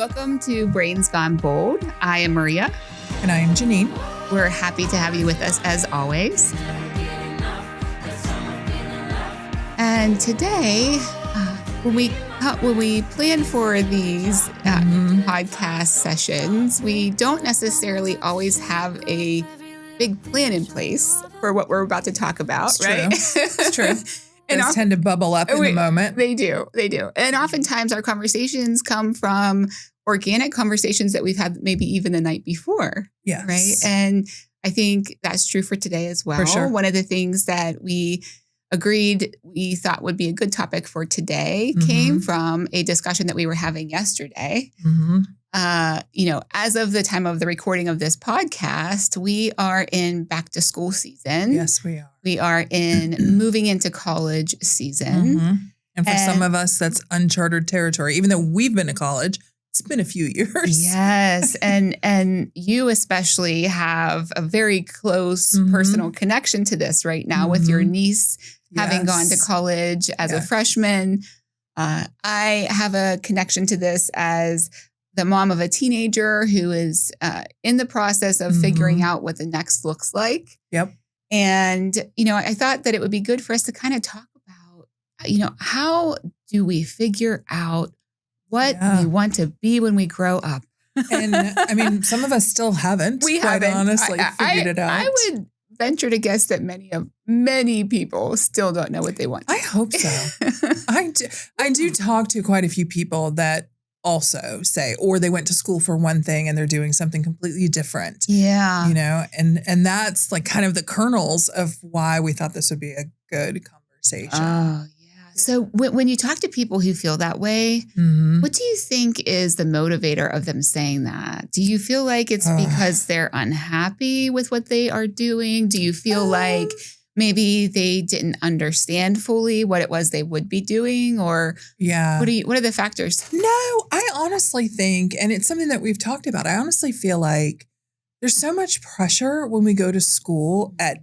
Welcome to Brains Gone Bold. I am Maria. And I am Jeanine. We're happy to have you with us as always. And today, when we plan for these podcast sessions, we don't necessarily always have a big plan in place for what we're about to talk about, It's right? True. It's true. And those tend to bubble up in the moment. They do. And oftentimes our conversations come from organic conversations that we've had maybe even the night before. Yes. Right. And I think that's true for today as well. For sure. One of the things that we agreed we thought would be a good topic for today came from a discussion that we were having yesterday. As of the time of the recording of this podcast, we are in back to school season. Yes, we are. We are in moving into college season. And for some of us, that's uncharted territory. Even though we've been to college, it's been a few years. Yes. And you especially have a very close personal connection to this right now with your niece having gone to college as a freshman. I have a connection to this as the mom of a teenager who is in the process of figuring out what the next looks like. Yep. And, I thought that it would be good for us to kind of talk about, how do we figure out what we want to be when we grow up? And I mean, some of us still haven't. Honestly, figured it out. I would venture to guess that many people still don't know what they want. I hope so. I do talk to quite a few people that also say, or they went to school for one thing and they're doing something completely different. Yeah. And that's like kind of the kernels of why we thought this would be a good conversation. Oh, yeah. So when you talk to people who feel that way, what do you think is the motivator of them saying that? Do you feel like it's because they're unhappy with what they are doing? Do you feel like maybe they didn't understand fully what it was they would be doing? Or what are the factors? No, I honestly think, and it's something that we've talked about, I honestly feel like there's so much pressure when we go to school at,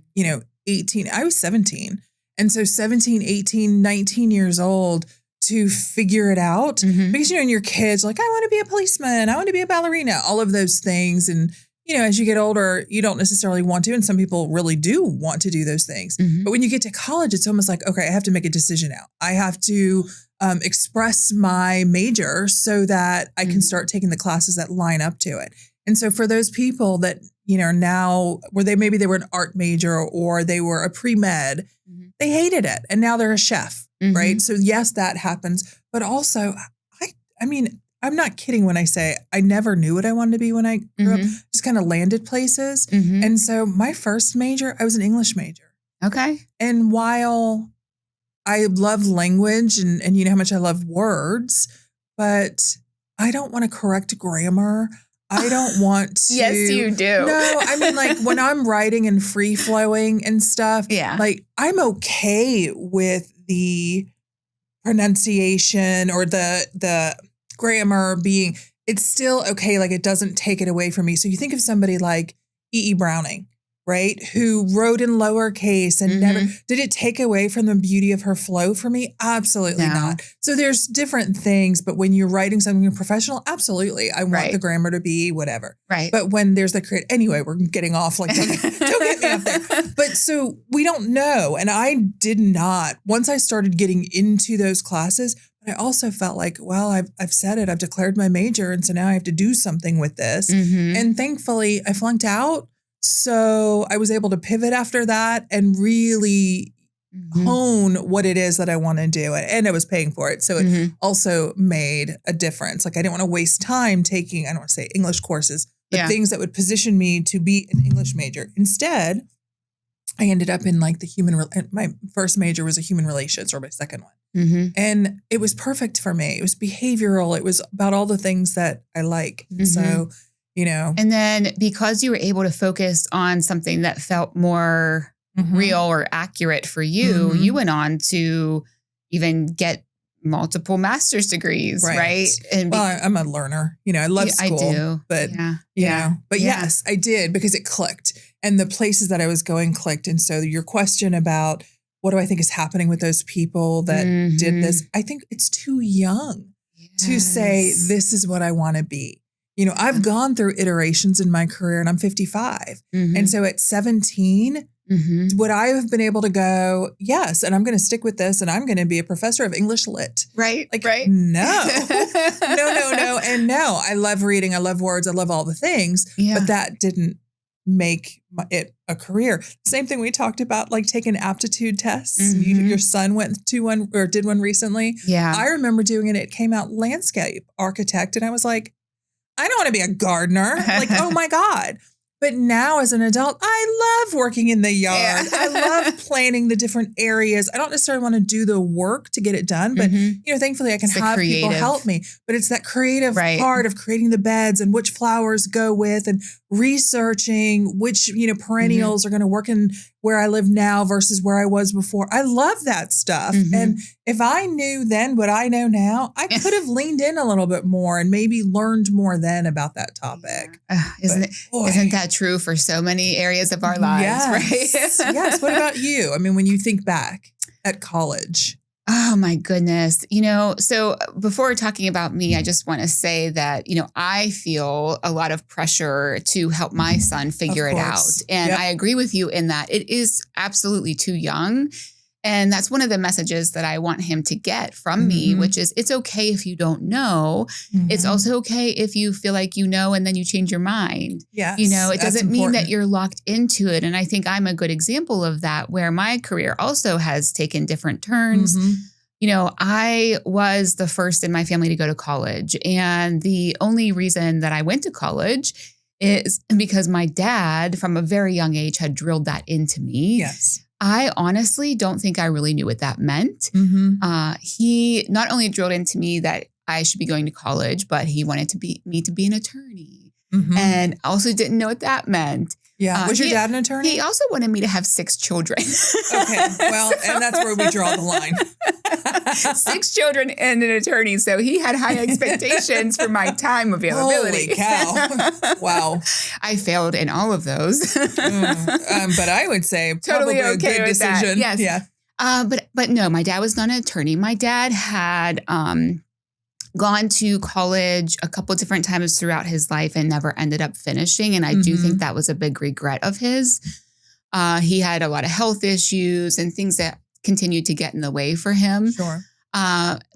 18. I was 17. And so 17, 18, 19 years old to figure it out. Because, and your kids like, I want to be a policeman. I want to be a ballerina, all of those things. And, as you get older, you don't necessarily want to. And some people really do want to do those things. But when you get to college, it's almost like, okay, I have to make a decision now. I have to express my major so that I can start taking the classes that line up to it. And so for those people that, now where maybe they were an art major or they were a pre-med, they hated it. And now they're a chef, right? So yes, that happens. But also, I mean, I'm not kidding when I say I never knew what I wanted to be when I grew up, just kind of landed places. And so my first major, I was an English major. Okay. And while I love language and you know how much I love words, but I don't want to correct grammar. I don't want to. Yes, you do. No, I mean, like when I'm writing and free flowing and stuff, like I'm okay with the pronunciation or the grammar being, it's still okay. Like it doesn't take it away from me. So you think of somebody like E.E. Browning, right? Who wrote in lowercase and never, did it take away from the beauty of her flow for me? Absolutely not. So there's different things, but when you're writing something professional, absolutely. I want the grammar to be whatever. Right. But when there's the anyway, we're getting off like, don't get me off there. But so we don't know. And I did not, once I started getting into those classes, but I also felt like, well, I've said it, I've declared my major. And so now I have to do something with this. And thankfully I flunked out. So I was able to pivot after that and really hone what it is that I want to do. And I was paying for it. So it also made a difference. Like I didn't want to waste time taking, I don't want to say English courses, but things that would position me to be an English major. Instead, I ended up in like my first major was a human relations, or my second one. And it was perfect for me. It was behavioral. It was about all the things that I like. So and then because you were able to focus on something that felt more real or accurate for you, you went on to even get multiple master's degrees, right? And I'm a learner. I love school. I do. But, yes, I did because it clicked. And the places that I was going clicked. And so your question about what do I think is happening with those people that did this, I think it's too young. to say, this is what I want to be. You know, I've gone through iterations in my career and I'm 55. And so at 17, would I have been able to go, yes, and I'm going to stick with this and I'm going to be a professor of English lit? Right. Like, right. No. And no, I love reading. I love words. I love all the things. Yeah. But that didn't make it a career. Same thing we talked about, like taking aptitude tests. Your son went to one or did one recently. Yeah. I remember doing it. It came out landscape architect. And I was like, I don't want to be a gardener. Like, oh my God. But now as an adult, I love working in the yard. I love planning the different areas. I don't necessarily want to do the work to get it done, but you know, thankfully I can have people help me. But it's that creative part of creating the beds and which flowers go with and researching which, you know, perennials are going to work in where I live now versus where I was before. I love that stuff. And if I knew then what I know now, I could have leaned in a little bit more and maybe learned more then about that topic. Isn't that true for so many areas of our lives, right? Yes. What about you? I mean, when you think back at college. Oh my goodness. You know, so before talking about me, I just want to say that, you know, I feel a lot of pressure to help my son figure it out. And I agree with you in that it is absolutely too young. And that's one of the messages that I want him to get from me, which is it's okay if you don't know. It's also okay if you feel like you know and then you change your mind. Yes, you know, it doesn't mean that you're locked into it. And I think I'm a good example of that, where my career also has taken different turns. You know, I was the first in my family to go to college. And the only reason that I went to college is because my dad, from a very young age, had drilled that into me. Yes. I honestly don't think I really knew what that meant. He not only drilled into me that I should be going to college, but he wanted me to be an attorney. And also didn't know what that meant. Yeah. Was your dad an attorney? He also wanted me to have 6 children. Okay. Well, and that's where we draw the line. 6 children and an attorney. So he had high expectations for my time availability. Holy cow. Wow. I failed in all of those. But I would say probably a good decision. Yes. Yeah. But no, my dad was not an attorney. My dad had gone to college a couple different times throughout his life and never ended up finishing. And I do think that was a big regret of his. He had a lot of health issues and things that continued to get in the way for him. Sure.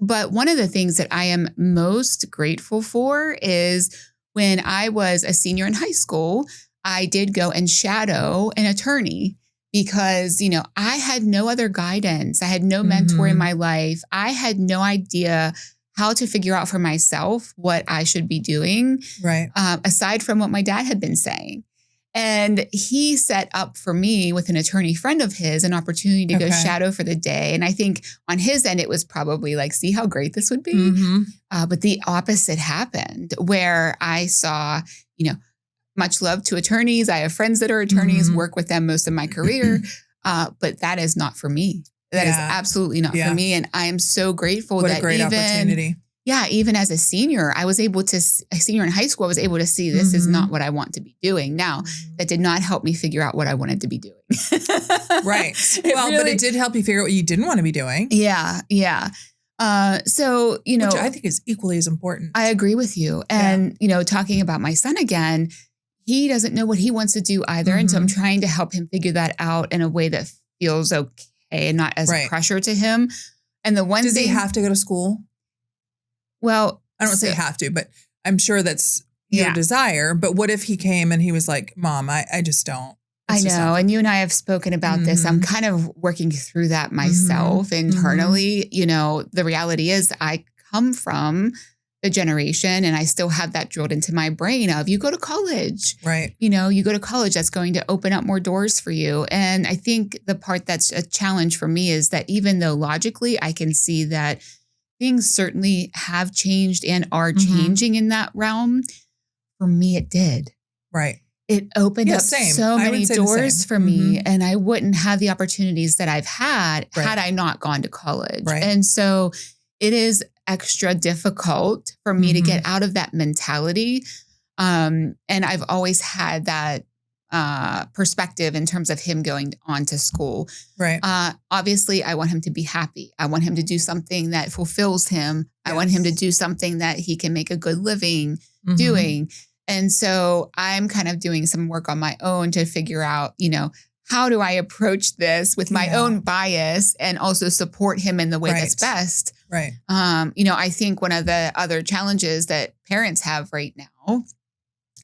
But one of the things that I am most grateful for is when I was a senior in high school, I did go and shadow an attorney because, you know, I had no other guidance. I had no mentor in my life. I had no idea how to figure out for myself what I should be doing, aside from what my dad had been saying. And he set up for me with an attorney friend of his an opportunity to go shadow for the day. And I think on his end, it was probably like, see how great this would be. But the opposite happened where I saw, you know, much love to attorneys. I have friends that are attorneys, work with them most of my career. But that is not for me. That is absolutely not for me. And I am so grateful that opportunity. Even as a senior, a senior in high school, I was able to see this is not what I want to be doing. Now, that did not help me figure out what I wanted to be doing. Right. But it did help you figure out what you didn't want to be doing. Yeah. So, you know. Which I think is equally as important. I agree with you. And, you know, talking about my son again, he doesn't know what he wants to do either. And so I'm trying to help him figure that out in a way that feels okay and not as pressure to him. And the one Does he have to go to school? Well, I don't say have to, but I'm sure that's your desire. But what if he came and he was like, Mom, I just don't. I know. And you and I have spoken about this. I'm kind of working through that myself internally. You know, the reality is I come from the generation and I still have that drilled into my brain of you go to college. Right. You know, you go to college, that's going to open up more doors for you. And I think the part that's a challenge for me is that even though logically I can see that things certainly have changed and are changing in that realm, for me it did. Right. It opened up so many doors for me, and I wouldn't have the opportunities that I've had I not gone to college. Right. And so it is extra difficult for me to get out of that mentality. And I've always had that perspective in terms of him going on to school. Right. Obviously, I want him to be happy. I want him to do something that fulfills him. Yes. I want him to do something that he can make a good living doing. And so I'm kind of doing some work on my own to figure out, how do I approach this with my own bias and also support him in the way that's best? Right. I think one of the other challenges that parents have right now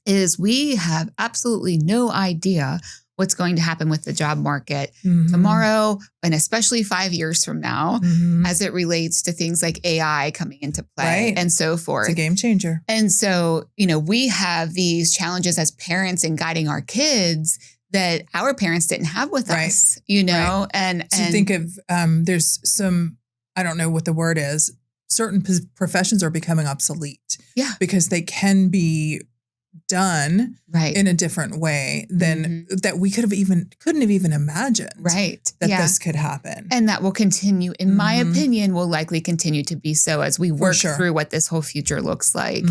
is we have absolutely no idea what's going to happen with the job market tomorrow, and especially 5 years from now, as it relates to things like AI coming into play and so forth. It's a game changer. And so, we have these challenges as parents in guiding our kids that our parents didn't have with us, and so you think of, there's some, I don't know what the word is, certain professions are becoming obsolete. Yeah. Because they can be done in a different way than that we couldn't have even imagined that this could happen. And that will continue, in my opinion, will likely continue to be so as we work through what this whole future looks like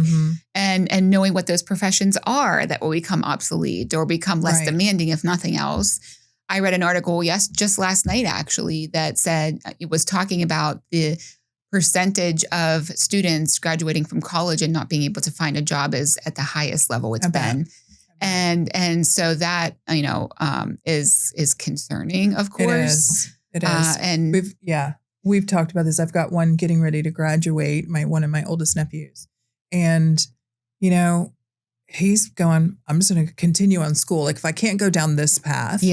and knowing what those professions are that will become obsolete or become less demanding, if nothing else. I read an article, just last night, actually, that said it was talking about the percentage of students graduating from college and not being able to find a job is at the highest level it's been. And so that, is concerning, of course. It is. And we've talked about this. I've got one getting ready to graduate, one of my oldest nephews. And, he's going, I'm just going to continue on school. Like if I can't go down this path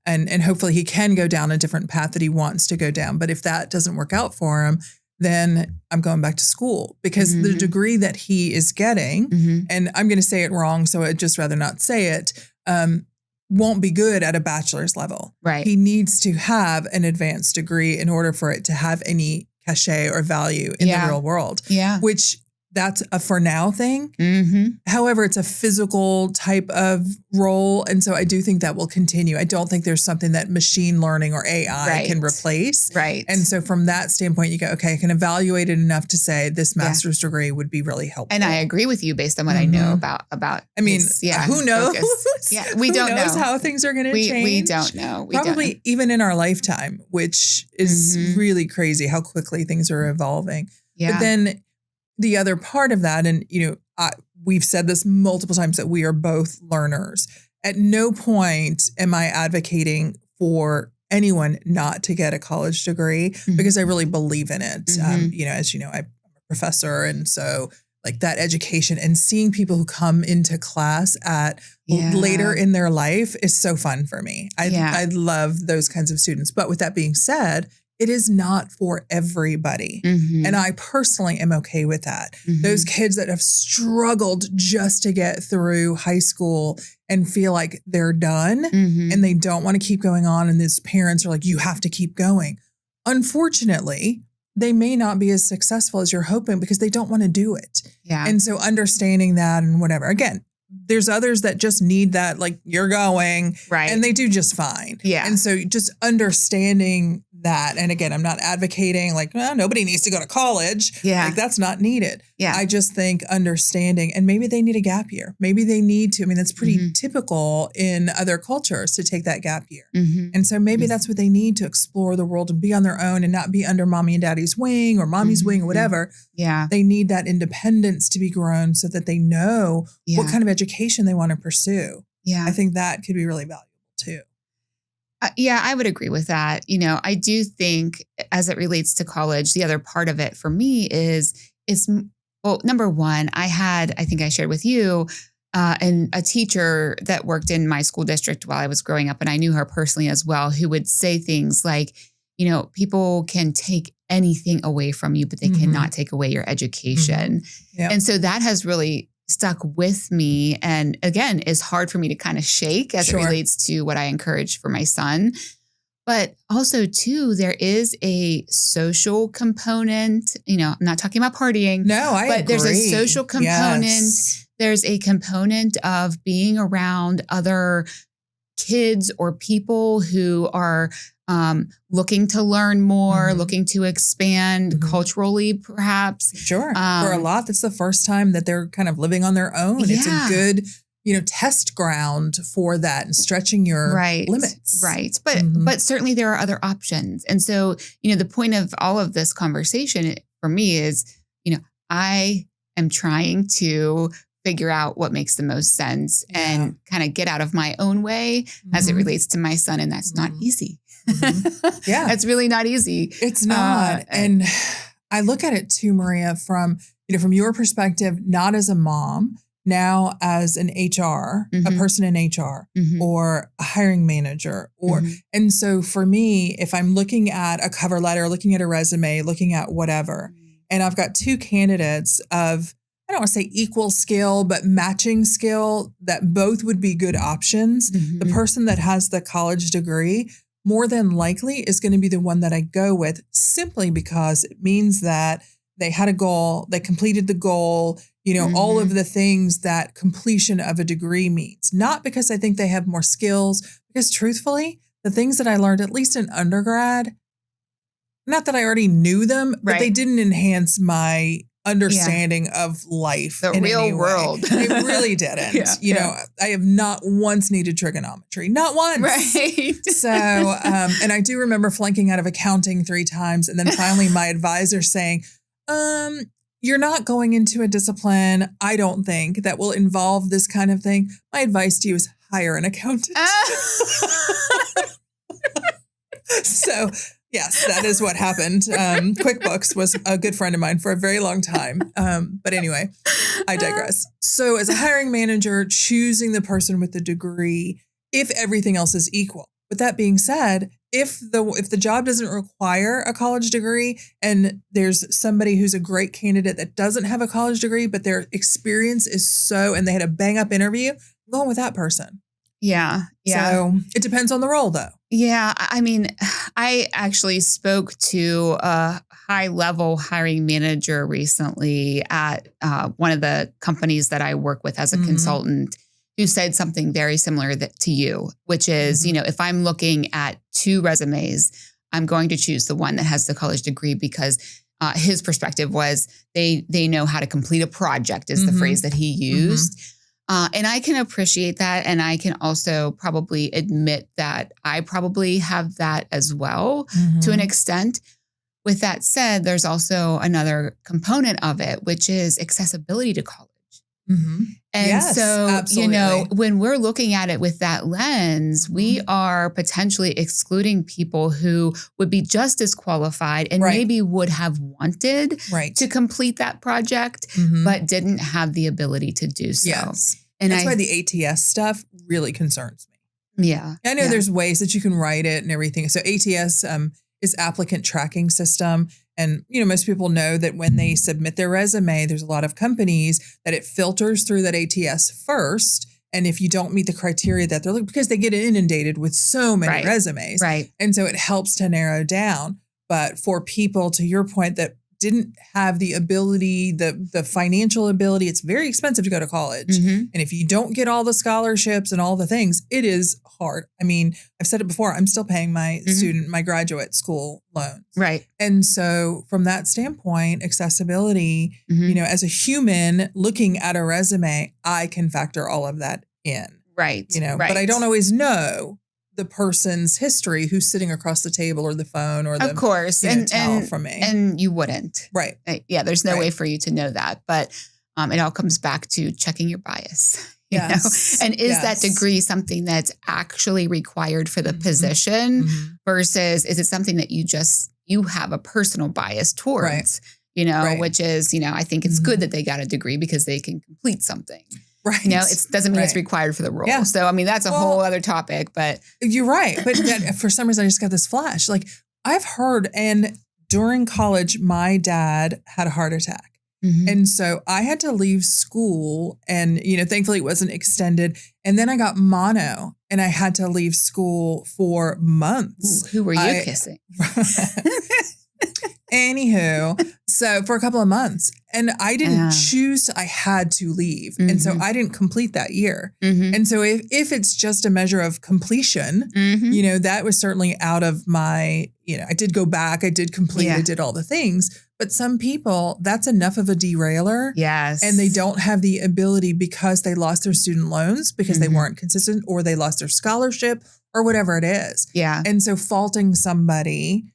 and hopefully he can go down a different path that he wants to go down. But if that doesn't work out for him, then I'm going back to school because the degree that he is getting, and I'm going to say it wrong, so I'd just rather not say it, won't be good at a bachelor's level. Right. He needs to have an advanced degree in order for it to have any cachet or value in the real world. Yeah. Which that's a for now thing. However, it's a physical type of role. And so I do think that will continue. I don't think there's something that machine learning or AI can replace. Right. And so from that standpoint, you go, okay, I can evaluate it enough to say this master's degree would be really helpful. And I agree with you based on what I know about. I mean, who knows? We don't who knows know how things are going to change. We don't know. Probably even in our lifetime, which is really crazy how quickly things are evolving. Yeah. But then the other part of that, and we've said this multiple times, that we are both learners. At no point am I advocating for anyone not to get a college degree because I really believe in it. As you know, I'm a professor, and so like that education and seeing people who come into class at later in their life is so fun for me. I love those kinds of students. But with that being said, it is not for everybody. And I personally am okay with that. Those kids that have struggled just to get through high school and feel like they're done and they don't want to keep going on. And these parents are like, you have to keep going. Unfortunately, they may not be as successful as you're hoping because they don't want to do it. Yeah. And so understanding that and whatever, again, there's others that just need that, like you're going and they do just fine. Yeah. And so just understanding that. And again, I'm not advocating like, well, nobody needs to go to college. Yeah. Like that's not needed. Yeah. I just think understanding, and maybe they need a gap year. Maybe they need to, that's pretty typical in other cultures to take that gap year. And so maybe that's what they need to explore the world and be on their own and not be under mommy and daddy's wing or mommy's wing or whatever. Yeah. They need that independence to be grown so that they know what kind of education they want to pursue. Yeah. I think that could be really valuable too. I would agree with that. I do think as it relates to college, the other part of it for me is number one, I think I shared with you, and a teacher that worked in my school district while I was growing up, and I knew her personally as well, who would say things like, people can take anything away from you, but they cannot take away your education. Yep. And so that has really stuck with me. And again, is hard for me to kind of shake as it relates to what I encourage for my son. But also too, there is a social component, I'm not talking about partying. No, but there's a social component. Yes. There's a component of being around other kids or people who are looking to learn more, looking to expand culturally, perhaps. Sure. For a lot, that's the first time that they're kind of living on their own. Yeah. It's a good, test ground for that and stretching your limits. Right. But certainly there are other options. And so, the point of all of this conversation for me is, I am trying to figure out what makes the most sense and kind of get out of my own way as it relates to my son. And that's not easy. Yeah. It's really not easy. It's not. And I look at it too, Maria, from your perspective, not as a mom, now as an HR, a person in HR or a hiring manager and so for me, if I'm looking at a cover letter, looking at a resume, looking at whatever, and I've got two candidates of, I don't want to say equal skill, but matching skill that both would be good options. The person that has the college degree more than likely is going to be the one that I go with simply because it means that they had a goal, they completed the goal, all of the things that completion of a degree means. Not because I think they have more skills, because truthfully, the things that I learned, at least in undergrad, not that I already knew them, but they didn't enhance my understanding of life. The real world. They really didn't. I have not once needed trigonometry. Not once. Right. So, and I do remember flunking out of accounting 3 times. And then finally my advisor saying, you're not going into a discipline, I don't think, that will involve this kind of thing. My advice to you is hire an accountant. So, yes, that is what happened. QuickBooks was a good friend of mine for a very long time. But anyway, I digress. So as a hiring manager, choosing the person with the degree, if everything else is equal. With that being said, if the job doesn't require a college degree and there's somebody who's a great candidate that doesn't have a college degree, but their experience is and they had a bang up interview, I'm going with that person. Yeah. So it depends on the role though. Yeah. I mean, I actually spoke to a high level hiring manager recently at one of the companies that I work with as a consultant, who said something very similar to you, which is, if I'm looking at 2 resumes, I'm going to choose the one that has the college degree because his perspective was they know how to complete a project is the phrase that he used. And I can appreciate that. And I can also probably admit that I probably have that as well to an extent. With that said, there's also another component of it, which is accessibility to college. And yes, so, absolutely. when we're looking at it with that lens, we are potentially excluding people who would be just as qualified and maybe would have wanted to complete that project, but didn't have the ability to do so. Yes. And that's why the ATS stuff really concerns me. Yeah. I know there's ways that you can write it and everything. So ATS is applicant tracking system. And, most people know that when they submit their resume, there's a lot of companies that it filters through that ATS first. And if you don't meet the criteria that they're looking, because they get inundated with so many resumes. Right. And so it helps to narrow down. But for people, to your point, that didn't have the ability, the financial ability, it's very expensive to go to college. And if you don't get all the scholarships and all the things, it is hard. I mean, I've said it before, I'm still paying my my graduate school loans. Right. And so from that standpoint, accessibility, as a human looking at a resume, I can factor all of that in. Right. But I don't always know the person's history who's sitting across the table or the phone or the, of course, and from me. And you wouldn't. Right. Yeah. There's no way for you to know that, but it all comes back to checking your bias. You know? And is that degree something that's actually required for the position versus is it something that you have a personal bias towards, which is, I think it's good that they got a degree because they can complete something. Right. It doesn't mean it's required for the role. Yeah. So, I mean, that's a whole other topic, but. You're right. But for some reason, I just got this flash. Like I've heard, and during college, my dad had a heart attack. And so I had to leave school and, thankfully it wasn't extended. And then I got mono and I had to leave school for months. Ooh, who were you kissing? Anywho, so for a couple of months and I didn't choose, I had to leave. And so I didn't complete that year. And so if it's just a measure of completion, that was certainly out of my, I did go back, I did complete, I did all the things. But some people, that's enough of a derailer. Yes. And they don't have the ability because they lost their student loans because they weren't consistent, or they lost their scholarship or whatever it is. Yeah. And so faulting somebody,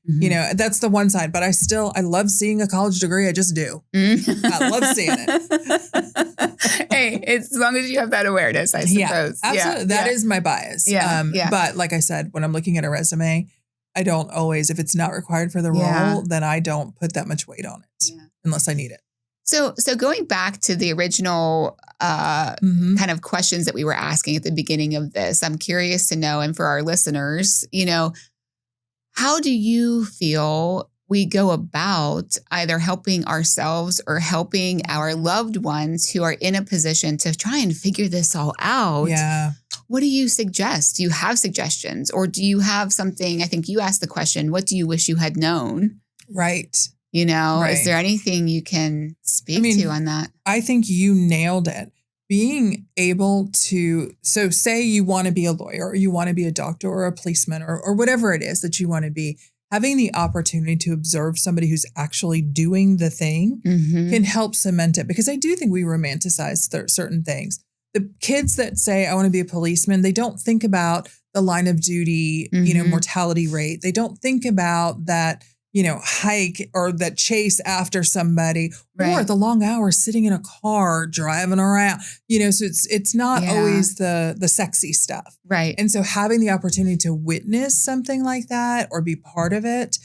that's the one side. But I love seeing a college degree. I just do. I love seeing it. Hey, as long as you have that awareness, I suppose. Yeah, absolutely. That is my bias. Yeah. But like I said, when I'm looking at a resume, I don't always, if it's not required for the role, then I don't put that much weight on it unless I need it. So going back to the original kind of questions that we were asking at the beginning of this, I'm curious to know, and for our listeners, how do you feel we go about either helping ourselves or helping our loved ones who are in a position to try and figure this all out? Yeah. What do you suggest? Do you have suggestions, or do you have something? I think you asked the question, what do you wish you had known? Right. Is there anything you can speak to on that? I think you nailed it. Being able to, so say you want to be a lawyer, or you want to be a doctor or a policeman, or whatever it is that you want to be, having the opportunity to observe somebody who's actually doing the thing can help cement it. Because I do think we romanticize certain things. The kids that say, I want to be a policeman, they don't think about the line of duty, mortality rate. They don't think about that, hike or that chase after somebody, or the long hours sitting in a car driving around, so it's not always the sexy stuff. Right. And so having the opportunity to witness something like that or be part of it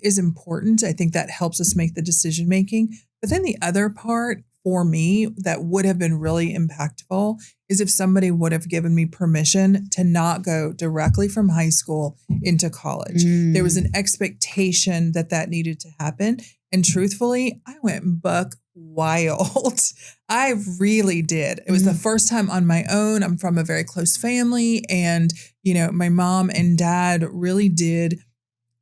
is important. I think that helps us make the decision making. But then the other part for me that would have been really impactful is if somebody would have given me permission to not go directly from high school into college. There was an expectation that needed to happen. And truthfully, I went buck wild. I really did. It was the first time on my own. I'm from a very close family. And, my mom and dad really did,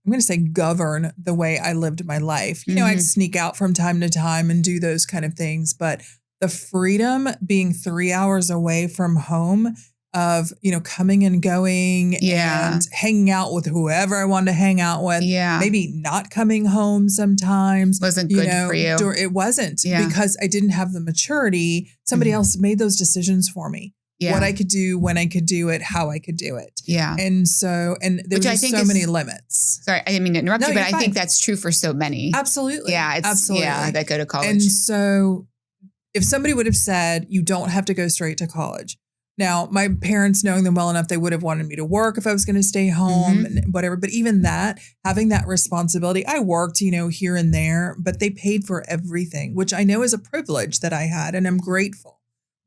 I'm going to say, govern the way I lived my life. I'd sneak out from time to time and do those kind of things. But the freedom being 3 hours away from home of, coming and going and hanging out with whoever I wanted to hang out with. Yeah. Maybe not coming home sometimes. Wasn't good for you. It wasn't because I didn't have the maturity. Somebody else made those decisions for me. Yeah. What I could do, when I could do it, how I could do it. Yeah. And so, and there were so many limits. Sorry, I didn't mean to interrupt you, but I think that's true for so many. Absolutely. Yeah. Absolutely. Yeah, that go to college. And so if somebody would have said, you don't have to go straight to college. Now, my parents, knowing them well enough, they would have wanted me to work if I was going to stay home and whatever. But even that, having that responsibility, I worked, here and there, but they paid for everything, which I know is a privilege that I had, and I'm grateful.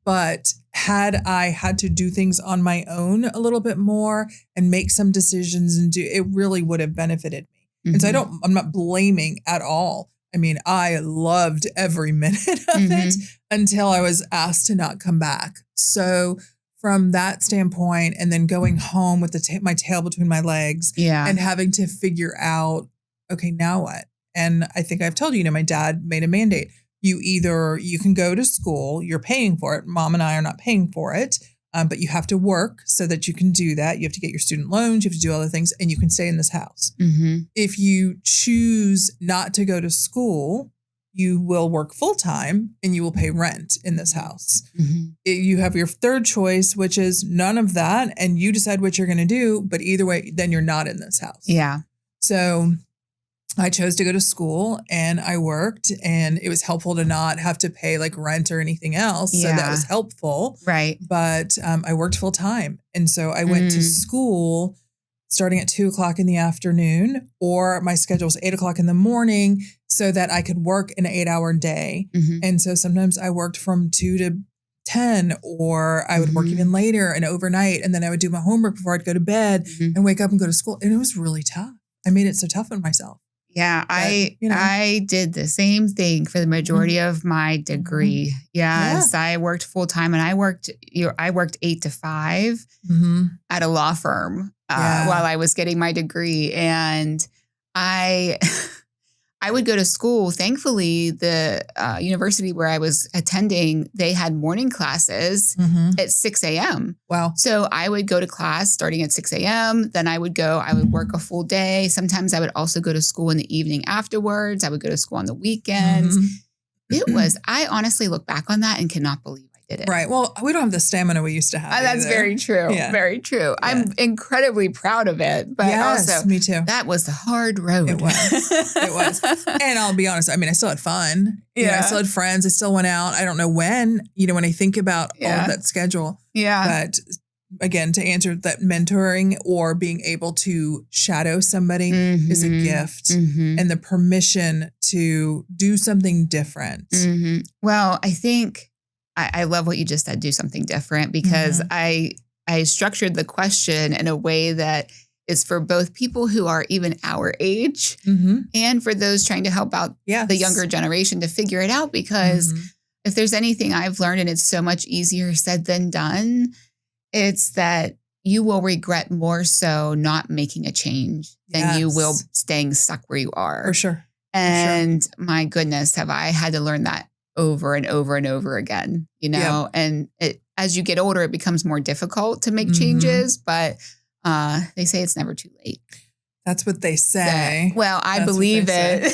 But had I had to do things on my own a little bit more and make some decisions it really would have benefited me. And so I'm not blaming at all. I mean, I loved every minute of it until I was asked to not come back. So from that standpoint, and then going home with my tail between my legs and having to figure out, okay, now what? And I think I've told you, my dad made a mandate. You can go to school, you're paying for it. Mom and I are not paying for it, but you have to work so that you can do that. You have to get your student loans, you have to do other things, and you can stay in this house. If you choose not to go to school, you will work full time and you will pay rent in this house. You have your third choice, which is none of that, and you decide what you're going to do. But either way, then you're not in this house. Yeah. So I chose to go to school and I worked, and it was helpful to not have to pay like rent or anything else. So that was helpful. Right. But I worked full time. And so I went to school starting at 2:00 in the afternoon, or my schedule was 8:00 in the morning so that I could work an 8-hour day. And so sometimes I worked from 2 to 10, or I would work even later and overnight. And then I would do my homework before I'd go to bed and wake up and go to school. And it was really tough. I made it so tough on myself. Yeah, I did the same thing for the majority of my degree. Yes, I worked full time, and I worked 8 to 5 at a law firm while I was getting my degree, and I I would go to school. Thankfully, the university where I was attending, they had morning classes at 6 a.m. Wow. So I would go to class starting at 6 a.m. Then I would work a full day. Sometimes I would also go to school in the evening afterwards. I would go to school on the weekends. I honestly look back on that and cannot believe I did it. Right. Well, we don't have the stamina we used to have. That's very true. Yeah. Very true. Yeah. I'm incredibly proud of it. But also, me too. That was the hard road. It was. And I'll be honest, I mean, I still had fun. I still had friends. I still went out. I don't know when, when I think about all of that schedule. Yeah. But again, to answer that, mentoring or being able to shadow somebody is a gift, and the permission to do something different. Well, I think I love what you just said, do something different, because I structured the question in a way that is for both people who are even our age and for those trying to help out the younger generation to figure it out. Because if there's anything I've learned, and it's so much easier said than done, it's that you will regret more so not making a change than you will staying stuck where you are. For sure. And my goodness, have I had to learn that over and over and over again, and as you get older, it becomes more difficult to make changes, but they say it's never too late. That's what they say. So, well, I believe it.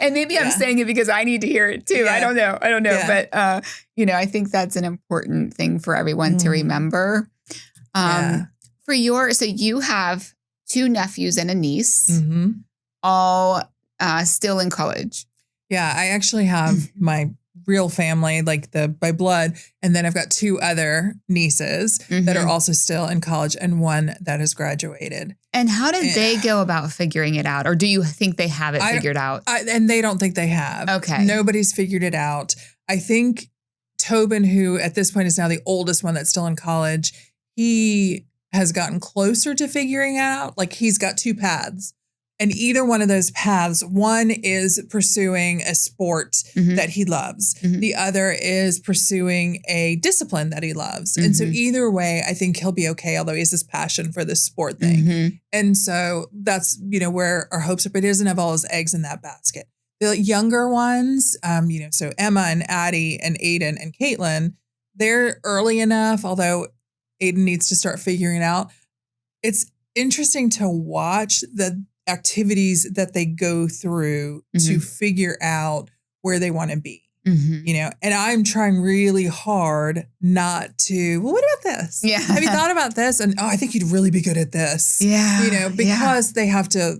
And maybe I'm saying it because I need to hear it too. Yeah. I don't know. Yeah. But, I think that's an important thing for everyone to remember. So you have 2 nephews and a niece, all still in college. Yeah, I actually have my real family, like by blood. And then I've got 2 other nieces that are also still in college and one that has graduated. And how did they go about figuring it out? Or do you think they have it figured out? And they don't think they have. Okay. Nobody's figured it out. I think Tobin, who at this point is now the oldest one that's still in college, he has gotten closer to figuring out. Like, he's got 2 paths. And either one of those paths, one is pursuing a sport that he loves. The other is pursuing a discipline that he loves. And so either way, I think he'll be okay, although he has this passion for this sport thing. And so that's, where our hopes are, but he doesn't have all his eggs in that basket. The younger ones, so Emma and Addie and Aiden and Caitlin, they're early enough, although Aiden needs to start figuring it out. It's interesting to watch the activities that they go through to figure out where they want to be, and I'm trying really hard not to, well, what about this? Yeah. Have you thought about this? And, I think you'd really be good at this. Yeah. Because they have to,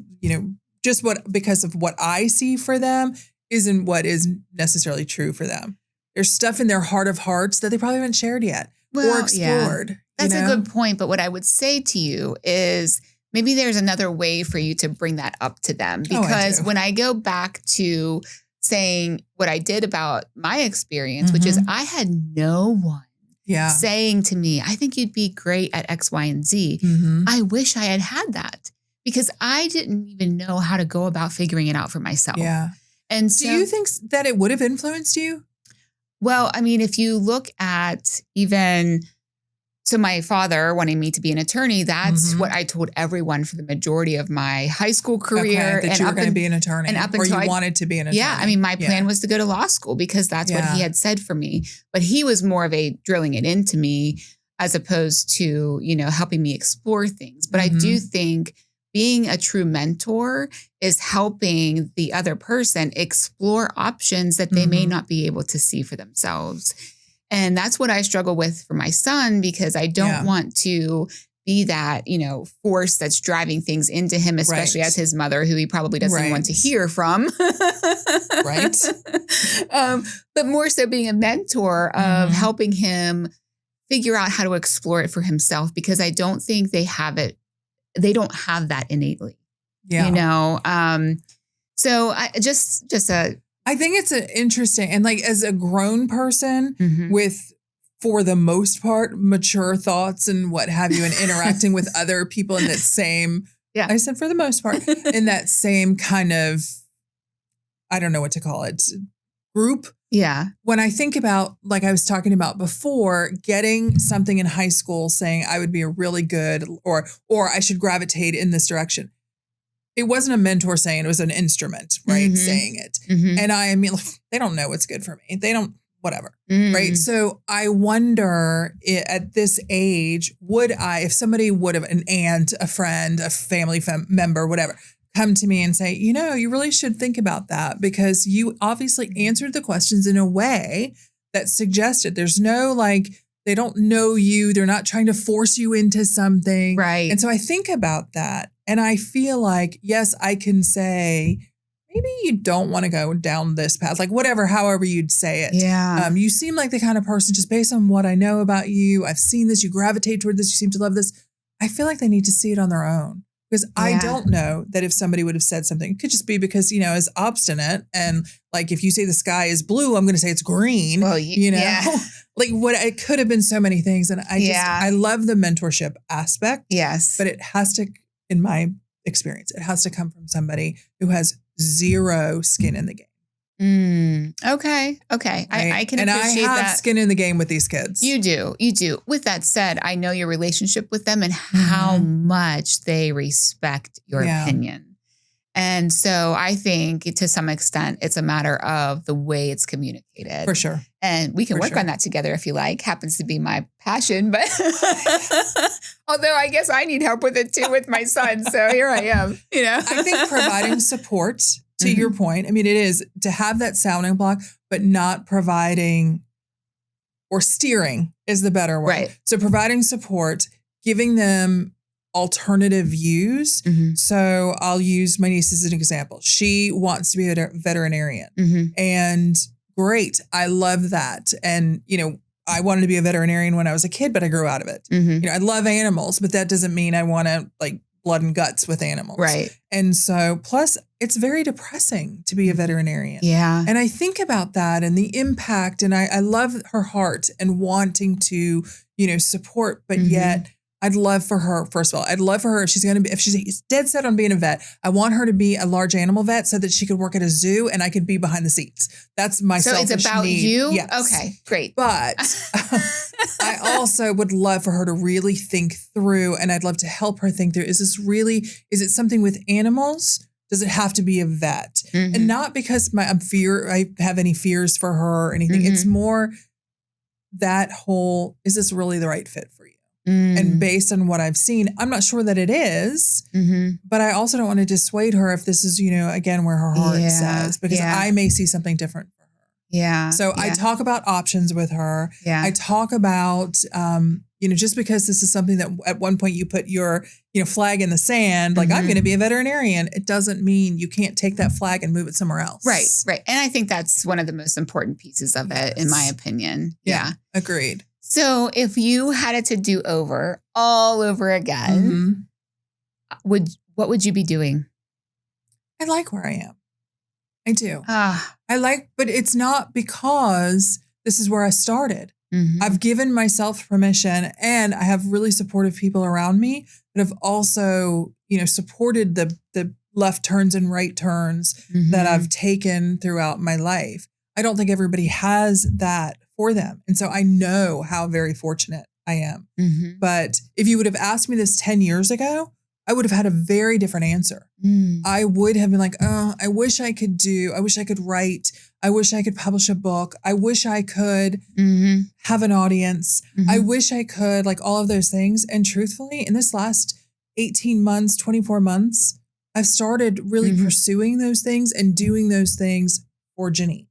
because of what I see for them isn't what is necessarily true for them. There's stuff in their heart of hearts that they probably haven't shared yet or explored. That's a good point. But what I would say to you is, maybe there's another way for you to bring that up to them. Because when I go back to saying what I did about my experience, which is I had no one saying to me, I think you'd be great at X, Y, and Z. I wish I had had that, because I didn't even know how to go about figuring it out for myself. Yeah. And so, do you think that it would have influenced you? Well, I mean, if you look at so my father wanting me to be an attorney, that's what I told everyone for the majority of my high school career. That you were going to be an attorney, or you wanted to be an attorney. Yeah, I mean, my plan was to go to law school because that's what he had said for me. But he was more of a drilling it into me as opposed to, helping me explore things. But I do think being a true mentor is helping the other person explore options that they may not be able to see for themselves. And that's what I struggle with for my son, because I don't want to be that, force that's driving things into him, especially as his mother, who he probably doesn't want to hear from. Right. But more so being a mentor of helping him figure out how to explore it for himself, because I don't think they have it. They don't have that innately. Yeah. So I think it's an interesting, and like as a grown person with, for the most part, mature thoughts and what have you, and interacting with other people in that same, I said for the most part, in that same kind of, I don't know what to call it, group. Yeah. When I think about, like I was talking about before, getting something in high school saying I would be a really good, or I should gravitate in this direction. it wasn't a mentor saying it, was an instrument, right? Saying it. And I mean, they don't know what's good for me. They don't, whatever. Right. So I wonder at this age, would I, if somebody would have, an aunt, a friend, a family member, whatever, come to me and say, you know, you really should think about that because you obviously answered the questions in a way that suggested there's no like, they don't know you. They're not trying to force you into something. Right. And so I think about that and I feel like, yes, I can say, maybe you don't want to go down this path, like whatever, however you'd say it. Yeah. You seem like the kind of person, just based on what I know about you, I've seen this, you gravitate toward this, you seem to love this. I feel like they need to see it on their own. Because I don't know that if somebody would have said something, it could just be because, you know, as obstinate and like if you say the sky is blue, I'm going to say it's green, well, you know, like what it could have been so many things. And I love the mentorship aspect. Yes. But it has to, in my experience, it has to come from somebody who has zero skin in the game. Okay. Right? I can appreciate that. And I have skin in the game with these kids. You do. With that said, I know your relationship with them and how much they respect your opinion. And so I think to some extent, it's a matter of the way it's communicated. For sure. And we can work on that together if you like. Happens to be my passion, but although I guess I need help with it too with my son. So here I am, you know. I think providing support to your point, I mean, it is to have that sounding block, but not providing or steering is the better word. Right. So providing support, giving them alternative views. So I'll use my niece as an example. She wants to be a veterinarian and great. I love that. And, you know, I wanted to be a veterinarian when I was a kid, but I grew out of it. You know, I love animals, but that doesn't mean I want to like blood and guts with animals. Right. And so, plus it's very depressing to be a veterinarian. Yeah. And I think about that and the impact and I love her heart and wanting to, you know, support, but yet I'd love for her, first of all, I'd love for her, if she's dead set on being a vet, I want her to be a large animal vet so that she could work at a zoo and I could be behind the seats. That's my selfish need. So it's about you? Yes. Okay, great. But I also would love for her to really think through, and I'd love to help her think through, is it something with animals? Does it have to be a vet? And not because I have any fears for her or anything. It's more that whole, is this really the right fit for you? And based on what I've seen, I'm not sure that it is, but I also don't want to dissuade her if this is, you know, again, where her heart says, because I may see something different for her. Yeah. So I talk about options with her. Yeah. I talk about, you know, just because this is something that at one point you put your, you know, flag in the sand, like I'm going to be a veterinarian, it doesn't mean you can't take that flag and move it somewhere else. Right. Right. And I think that's one of the most important pieces of it, in my opinion. Yeah. Agreed. So if you had it to do all over again, what would you be doing? I like where I am. I do. But it's not because this is where I started. I've given myself permission and I have really supportive people around me that have also, you know, supported the left turns and right turns that I've taken throughout my life. I don't think everybody has that for them. And so I know how very fortunate I am. But if you would have asked me this 10 years ago, I would have had a very different answer. I would have been like, oh, I wish I could write. I wish I could publish a book. I wish I could have an audience. I wish I could, like all of those things. And truthfully, in this last 18 months, 24 months, I've started really pursuing those things and doing those things for Jeanine.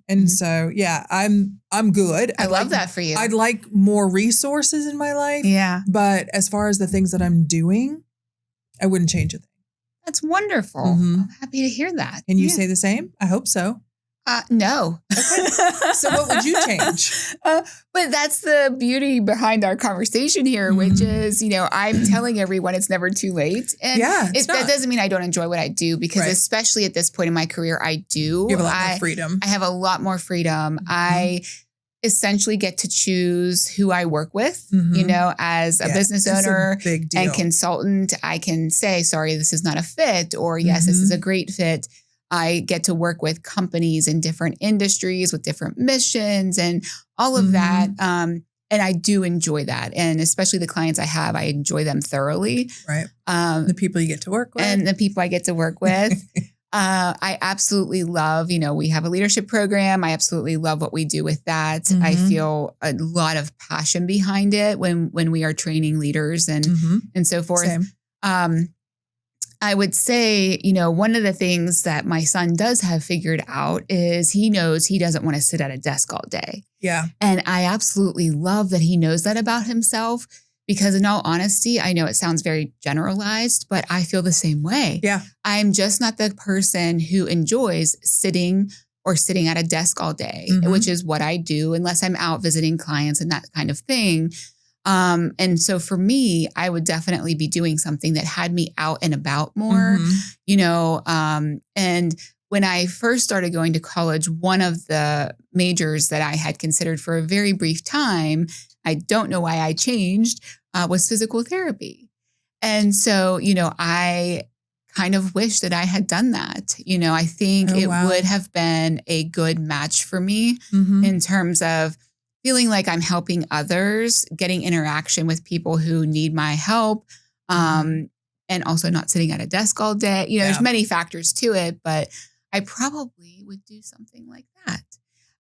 And so, yeah, I'm good. I love that for you. I'd like more resources in my life. Yeah. But as far as the things that I'm doing, I wouldn't change a thing. That's wonderful. I'm happy to hear that. Can you say the same? I hope so. No. Okay. So what would you change? But that's the beauty behind our conversation here, which is, you know, I'm telling everyone it's never too late. And that doesn't mean I don't enjoy what I do, because especially at this point in my career, I do. You have a lot more freedom. I have a lot more freedom. I essentially get to choose who I work with, you know, as a business owner and consultant. I can say, sorry, this is not a fit, or yes, this is a great fit. I get to work with companies in different industries with different missions and all of that. And I do enjoy that. And especially the clients I have, I enjoy them thoroughly. Right. The people you get to work with. And the people I get to work with. I absolutely love, we have a leadership program. I absolutely love what we do with that. Mm-hmm. I feel a lot of passion behind it when we are training leaders and so forth. Same. I would say, one of the things that my son does have figured out is he knows he doesn't want to sit at a desk all day. Yeah. And I absolutely love that he knows that about himself, because in all honesty, I know it sounds very generalized, but I feel the same way. Yeah. I'm just not the person who enjoys sitting at a desk all day, which is what I do unless I'm out visiting clients and that kind of thing. And so for me, I would definitely be doing something that had me out and about more, and when I first started going to college, one of the majors that I had considered for a very brief time, I don't know why I changed, was physical therapy. And so, I kind of wish that I had done that. I think it would have been a good match for me in terms of feeling like I'm helping others, getting interaction with people who need my help, and also not sitting at a desk all day. There's many factors to it, but I probably would do something like that.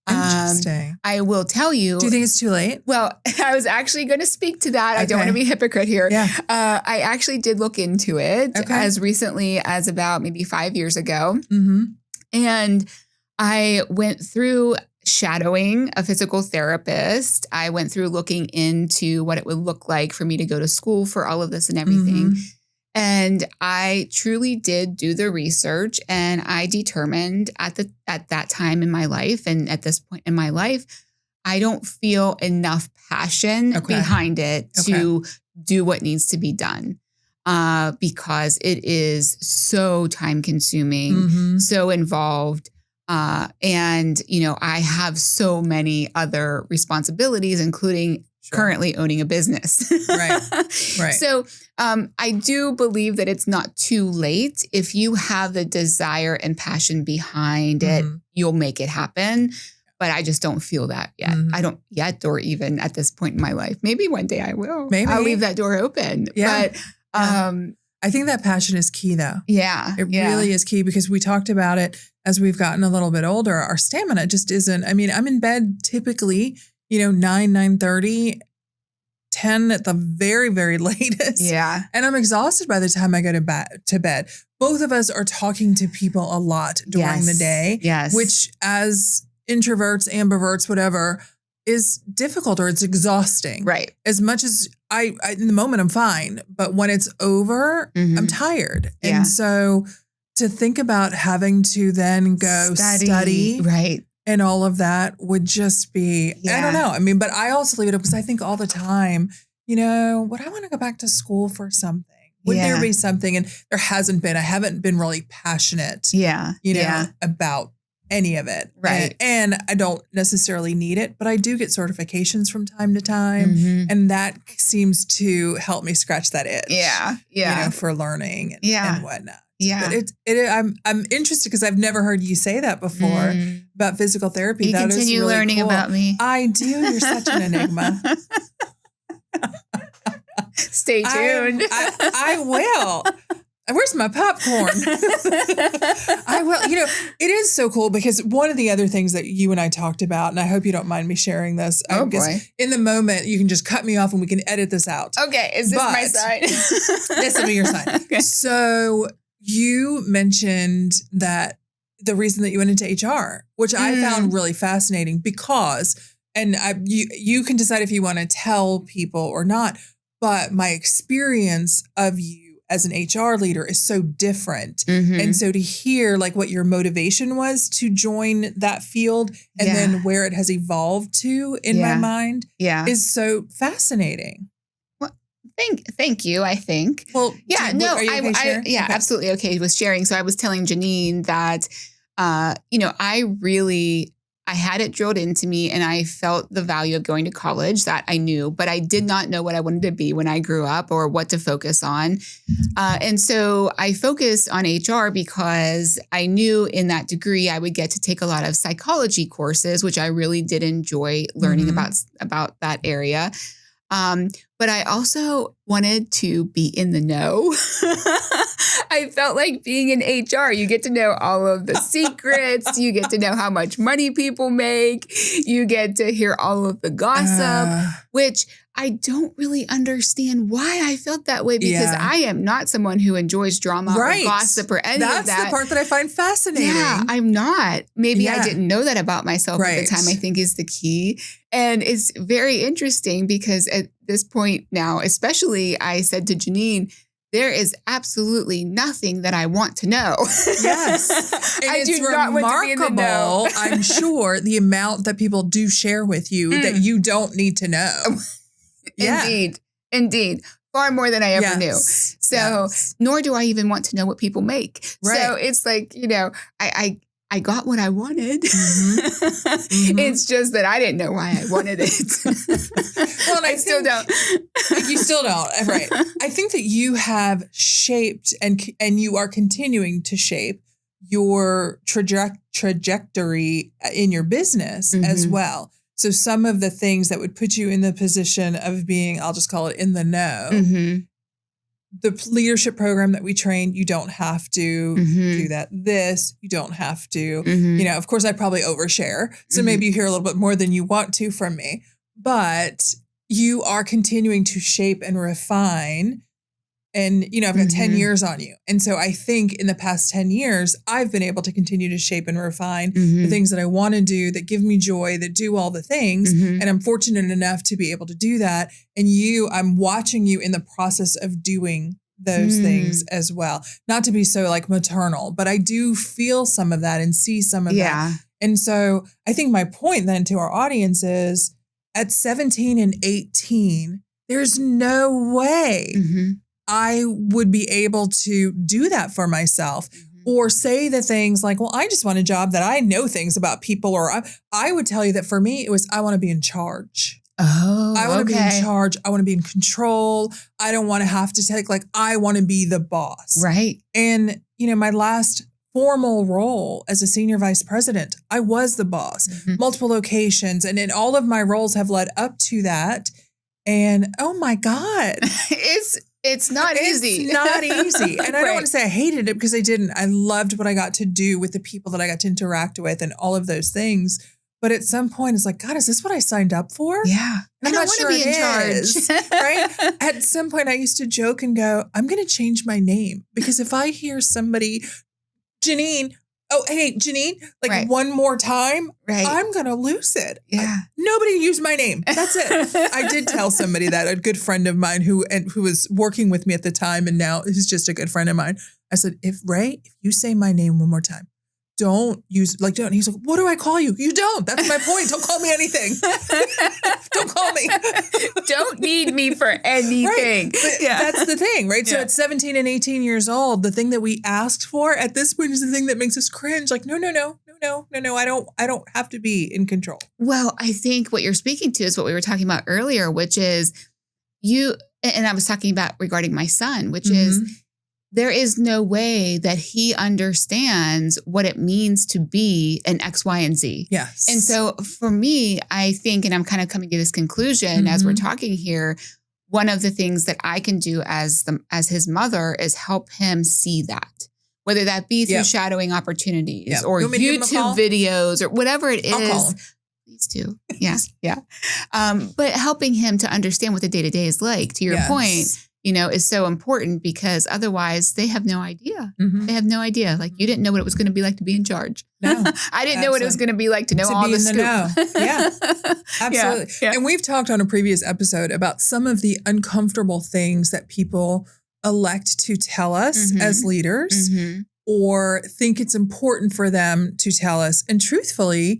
Interesting. I will tell you. Do you think it's too late? Well, I was actually going to speak to that. Okay. I don't want to be a hypocrite here. Yeah. I actually did look into it as recently as about maybe 5 years ago. And I went through shadowing a physical therapist. I went through looking into what it would look like for me to go to school for all of this and everything. And I truly did do the research, and I determined at that time in my life and at this point in my life, I don't feel enough passion behind it to do what needs to be done, because it is so time consuming, so involved. And, I have so many other responsibilities, including currently owning a business. Right. So I do believe that it's not too late. If you have the desire and passion behind it, you'll make it happen. But I just don't feel that yet. I don't yet, or even at this point in my life. Maybe one day I will. Maybe I'll leave that door open. Yeah. But I think that passion is key, though. Yeah. It really is key, because we talked about it as we've gotten a little bit older. Our stamina just isn't. I mean, I'm in bed typically, 9:30, 10 at the very, very latest. Yeah. And I'm exhausted by the time I go to bed. Both of us are talking to people a lot during the day. Yes. Which, as introverts, ambiverts, whatever, is difficult, or it's exhausting. Right. As much as I in the moment, I'm fine. But when it's over, I'm tired. Yeah. And so to think about having to then go study. Right. And all of that would just be, I don't know. I mean, but I also leave it up because I think all the time, would I want to go back to school for something? Would there be something? And there hasn't been. I haven't been really passionate, about any of it. Right. And I don't necessarily need it, but I do get certifications from time to time. And that seems to help me scratch that itch. Yeah. For learning and whatnot. Yeah. But I'm interested because I've never heard you say that before about physical therapy. You that continue is really learning cool. about me. I do. You're such an enigma. Stay tuned. I will. Where's my popcorn? I will. It is so cool because one of the other things that you and I talked about, and I hope you don't mind me sharing this. Oh, boy. In the moment, you can just cut me off and we can edit this out. Okay. Is this my sign? This will be your sign. Okay. So you mentioned that the reason that you went into HR, which I found really fascinating because, and you can decide if you want to tell people or not, but my experience of you as an HR leader is so different. And so to hear like what your motivation was to join that field and then where it has evolved to in my mind is so fascinating. Thank you, I think. Well, are you okay absolutely okay with sharing. So I was telling Jeanine that, I really I had it drilled into me and I felt the value of going to college, that I knew, but I did not know what I wanted to be when I grew up or what to focus on. And so I focused on HR because I knew in that degree I would get to take a lot of psychology courses, which I really did enjoy learning about that area. But I also wanted to be in the know. I felt like being in HR, you get to know all of the secrets. You get to know how much money people make. You get to hear all of the gossip, which I don't really understand why I felt that way, because I am not someone who enjoys drama or gossip or any of that. That's the part that I find fascinating. Yeah, I'm not. Maybe I didn't know that about myself at the time, I think is the key. And it's very interesting because at this point now, especially, I said to Jeanine, there is absolutely nothing that I want to know. Yes. And I it's do not want to be in the know. I'm sure, the amount that people do share with you that you don't need to know. Indeed. Far more than I ever knew. So, nor do I even want to know what people make. Right. So it's like, I got what I wanted. It's just that I didn't know why I wanted it. Well, and I still don't. You still don't. Right. I think that you have shaped and you are continuing to shape your trajectory in your business as well. So some of the things that would put you in the position of being, I'll just call it in the know, the leadership program that we train, you don't have to do that. This, you don't have to. Of course, I probably overshare. So maybe you hear a little bit more than you want to from me. But you are continuing to shape and refine. And, I've got 10 years on you. And so I think in the past 10 years, I've been able to continue to shape and refine the things that I want to do, that give me joy, that do all the things. And I'm fortunate enough to be able to do that. And I'm watching you in the process of doing those things as well. Not to be so like maternal, but I do feel some of that and see some of that. And so I think my point then to our audience is at 17 and 18, there's no way I would be able to do that for myself or say the things like, well, I just want a job that I know things about people. Or I would tell you that for me, it was, I want to be in charge. I want to be in charge. I want to be in control. I don't want to have to take, I want to be the boss. Right. And, my last formal role as a senior vice president, I was the boss, multiple locations. And in all of my roles have led up to that. And oh my God. It's not easy. It's not easy. And I don't want to say I hated it, because I didn't. I loved what I got to do with the people that I got to interact with and all of those things. But at some point, it's like, God, is this what I signed up for? Yeah. And I'm not sure be in charge. Right? At some point, I used to joke and go, I'm going to change my name, because if I hear somebody, Jeanine, one more time, I'm going to lose it. Yeah. Nobody used my name. That's it. I did tell somebody that, a good friend of mine who was working with me at the time and now is just a good friend of mine. I said, if you say my name one more time, don't use, don't. He's like, what do I call you? You don't. That's my point. Don't call me anything. Don't call me. Don't need me for anything. Right. That's the thing, right? So at 17 and 18 years old, the thing that we asked for at this point is the thing that makes us cringe. Like, no. I don't have to be in control. Well, I think what you're speaking to is what we were talking about earlier, which is and I was talking about regarding my son, which is, there is no way that he understands what it means to be an X, Y, and Z. Yes. And so for me, I think, and I'm kind of coming to this conclusion as we're talking here, one of the things that I can do as his mother is help him see that, whether that be through shadowing opportunities or YouTube videos or whatever it is. Please do. Yeah. But helping him to understand what the day-to-day is like, to your point, is so important, because otherwise they have no idea. They have no idea. Like, you didn't know what it was going to be like to be in charge. No, I didn't know what it was going to be like to know all the scoop. Yeah, absolutely. Yeah. And we've talked on a previous episode about some of the uncomfortable things that people elect to tell us as leaders or think it's important for them to tell us. And truthfully,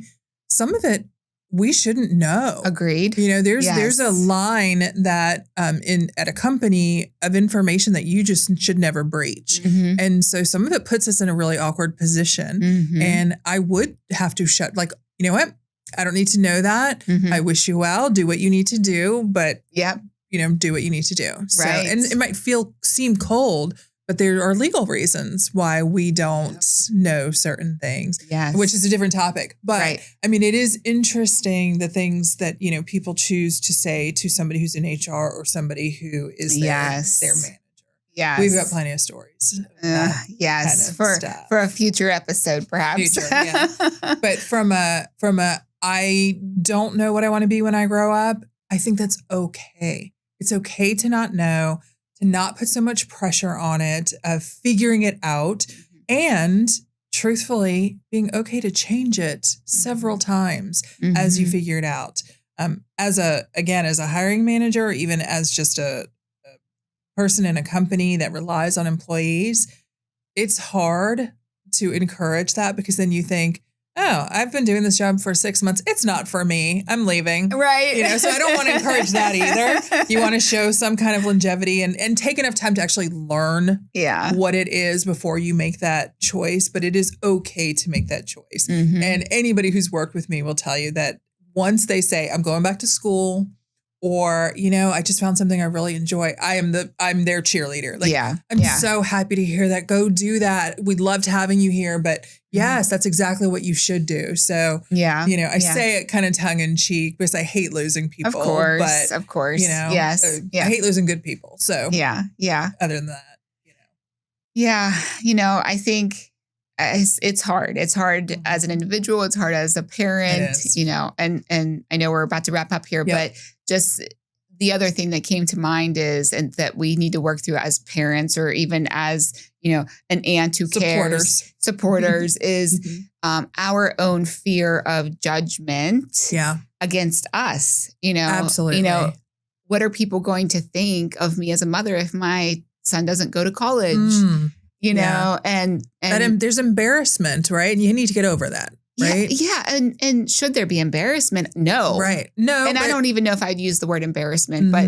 some of it we shouldn't know. Agreed. There's a line that at a company of information that you just should never breach. And so some of it puts us in a really awkward position. And I would have to you know what? I don't need to know that. I wish you well. Do what you need to do, but do what you need to do. So, and it might seem cold, but there are legal reasons why we don't know certain things, which is a different topic. But I mean, it is interesting the things that, people choose to say to somebody who's in HR or somebody who is their manager. Yes. We've got plenty of stories. For a future episode, perhaps. But from a, I don't know what I want to be when I grow up. I think that's okay. It's okay to not know, to not put so much pressure on it, of figuring it out, and truthfully being okay to change it several times as you figure it out. As a hiring manager, or even as just a person in a company that relies on employees, it's hard to encourage that, because then you think, oh, I've been doing this job for 6 months. It's not for me. I'm leaving. Right. So I don't want to encourage that either. You want to show some kind of longevity and take enough time to actually learn what it is before you make that choice. But it is okay to make that choice. And anybody who's worked with me will tell you that once they say, I'm going back to school, or, I just found something I really enjoy, I'm their cheerleader. I'm so happy to hear that. Go do that. We loved having you here, but yes, that's exactly what you should do. So, I say it kind of tongue in cheek because I hate losing people. Of course. Yes. I hate losing good people. So other than that, I think it's hard. It's hard as an individual. It's hard as a parent, and I know we're about to wrap up here, but just the other thing that came to mind is, and that we need to work through as parents, or even as, an aunt who cares, supporters is our own fear of judgment against us, Absolutely. What are people going to think of me as a mother if my son doesn't go to college? And there's embarrassment, right? And you need to get over that, right? And should there be embarrassment? No. Right. No. And I don't even know if I'd use the word embarrassment, but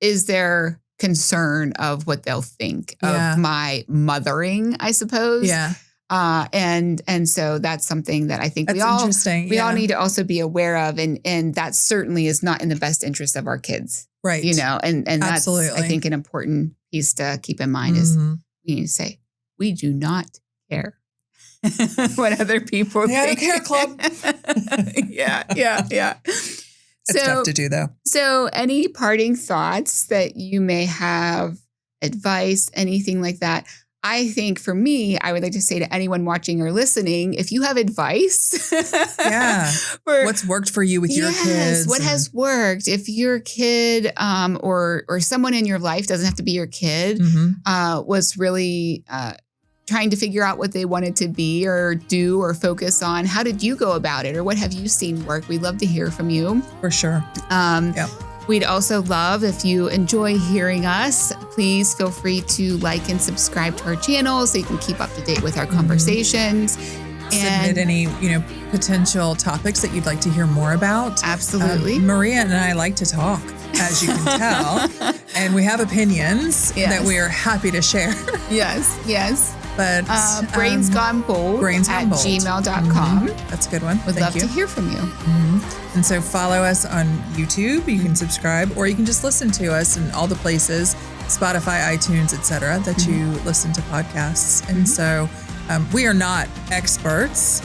is there concern of what they'll think of my mothering, I suppose? Yeah. And so that's something that I think we all need to also be aware of. And that certainly is not in the best interest of our kids. Right. And that's, I think, an important piece to keep in mind is we need to say, we do not care what other people think. I don't care, club. It's tough to do, though. So any parting thoughts that you may have, advice, anything like that? I think for me, I would like to say to anyone watching or listening, if you have advice. What's worked for you with your kids? What has worked? If your kid or someone in your life, doesn't have to be your kid, was really trying to figure out what they wanted to be or do or focus on, how did you go about it? Or what have you seen work? We'd love to hear from you. For sure. We'd also love, if you enjoy hearing us, please feel free to like and subscribe to our channel so you can keep up to date with our conversations. And submit any, potential topics that you'd like to hear more about. Absolutely. Maria and I like to talk, as you can tell, and we have opinions that we are happy to share. Yes. But brains gone bold at gmail.com. That's a good one. We'd love to hear from you. And so follow us on YouTube. You can subscribe, or you can just listen to us in all the places, Spotify, iTunes, etc., that you listen to podcasts. And so we are not experts,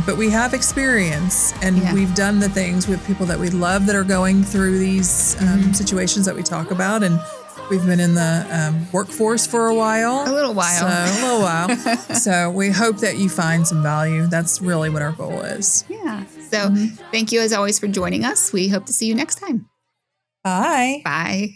but we have experience, and we've done the things with people that we love that are going through these situations that we talk about. And we've been in the workforce for a little while. So we hope that you find some value. That's really what our goal is. Yeah. So thank you as always for joining us. We hope to see you next time. Bye. Bye.